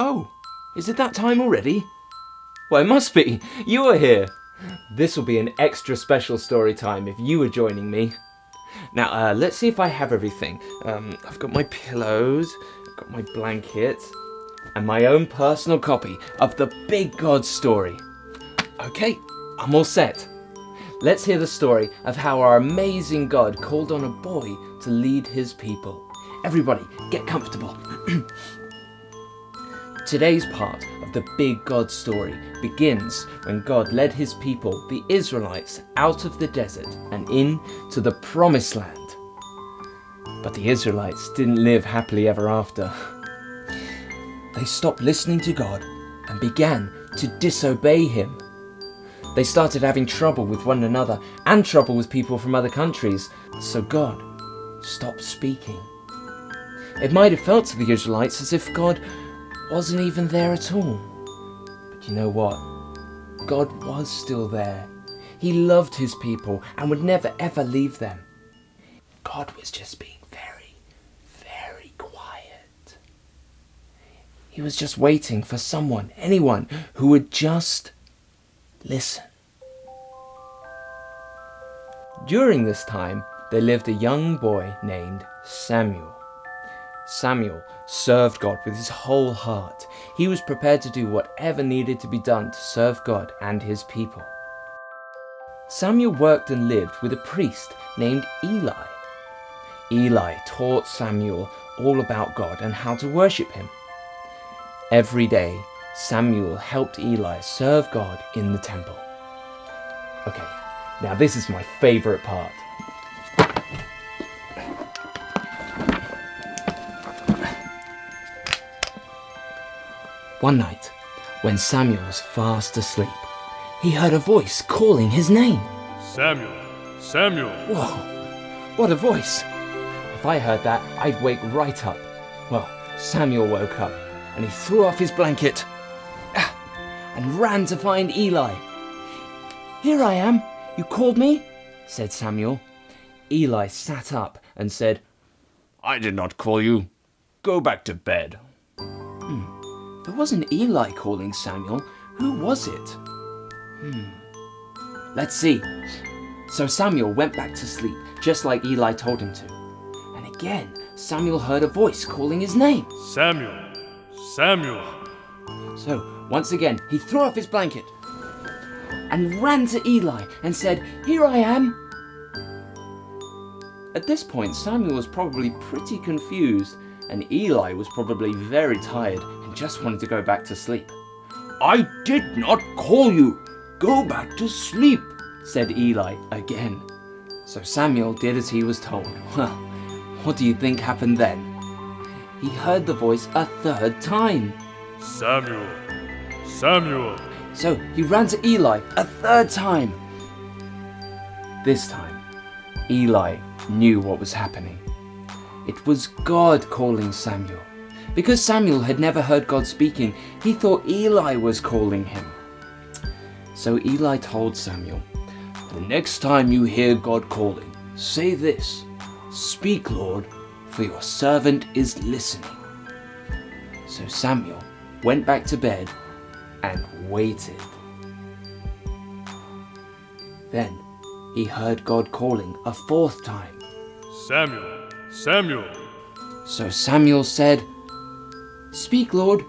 Oh, is it that time already? Well, it must be. You are here. This will be an extra special story time if you are joining me. Now, let's see if I have everything. I've got my pillows, I've got my blankets, and my own personal copy of the Big God story. Okay, I'm all set. Let's hear the story of how our amazing God called on a boy to lead his people. Everybody, get comfortable. Today's part of the Big God story begins when God led his people, the Israelites, out of the desert and into the promised land. But the Israelites didn't live happily ever after. They stopped listening to God and began to disobey him. They started having trouble with one another and trouble with people from other countries, so God stopped speaking. It might have felt to the Israelites as if God wasn't even there at all. But you know what? God was still there. He loved his people and would never ever leave them. God was just being very, very quiet. He was just waiting for someone, anyone, who would just listen. During this time, there lived a young boy named Samuel. Samuel served God with his whole heart. He was prepared to do whatever needed to be done to serve God and his people. Samuel worked and lived with a priest named Eli. Eli taught Samuel all about God and how to worship him. Every day, Samuel helped Eli serve God in the temple. Okay, now this is my favorite part. One night, when Samuel was fast asleep, he heard a voice calling his name. Samuel, Samuel. Whoa, what a voice! If I heard that, I'd wake right up. Well, Samuel woke up and he threw off his blanket and ran to find Eli. "Here I am, you called me?" said Samuel. Eli sat up and said, I did not call you. Go back to bed. It wasn't Eli calling Samuel. Who was it? Let's see. So Samuel went back to sleep, just like Eli told him to. And again, Samuel heard a voice calling his name. Samuel, Samuel. So once again, he threw off his blanket and ran to Eli and said, "Here I am." At this point, Samuel was probably pretty confused, and Eli was probably very tired and just wanted to go back to sleep. I did not call you. Go back to sleep, said Eli again. So Samuel did as he was told. Well, what do you think happened then? He heard the voice a third time. Samuel, Samuel. So he ran to Eli a third time. This time, Eli knew what was happening. It was God calling Samuel. Because Samuel had never heard God speaking, he thought Eli was calling him. So Eli told Samuel, The next time you hear God calling, say this, Speak, Lord, for your servant is listening. So Samuel went back to bed and waited. Then he heard God calling a fourth time. Samuel, Samuel. So Samuel said, Speak, Lord,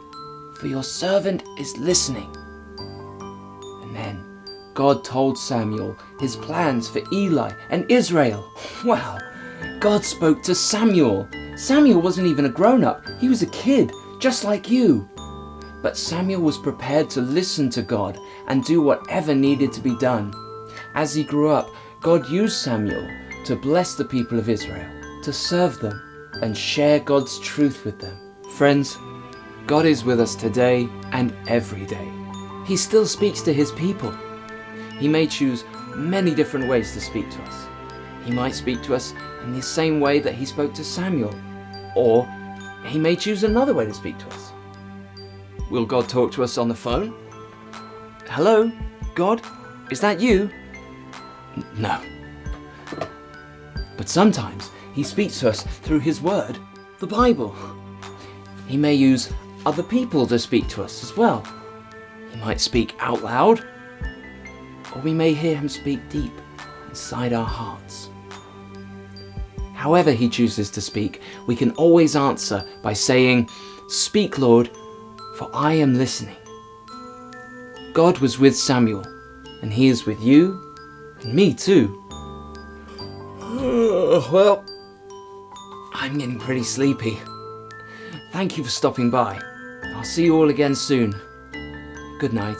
for your servant is listening. And then God told Samuel his plans for Eli and Israel. Wow, God spoke to Samuel. Samuel wasn't even a grown-up. He was a kid, just like you. But Samuel was prepared to listen to God and do whatever needed to be done. As he grew up, God used Samuel to bless the people of Israel, to serve them, and share God's truth with them. Friends, God is with us today and every day. He still speaks to his people. He may choose many different ways to speak to us. He might speak to us in the same way that he spoke to Samuel, or he may choose another way to speak to us. Will God talk to us on the phone? Hello, God, is that you? No. But sometimes he speaks to us through his word, the Bible. He may use other people to speak to us as well. He might speak out loud, or we may hear him speak deep inside our hearts. However he chooses to speak, we can always answer by saying, "Speak, Lord, for I am listening." God was with Samuel, and he is with you and me too. Well, I'm getting pretty sleepy. Thank you for stopping by. I'll see you all again soon. Good night.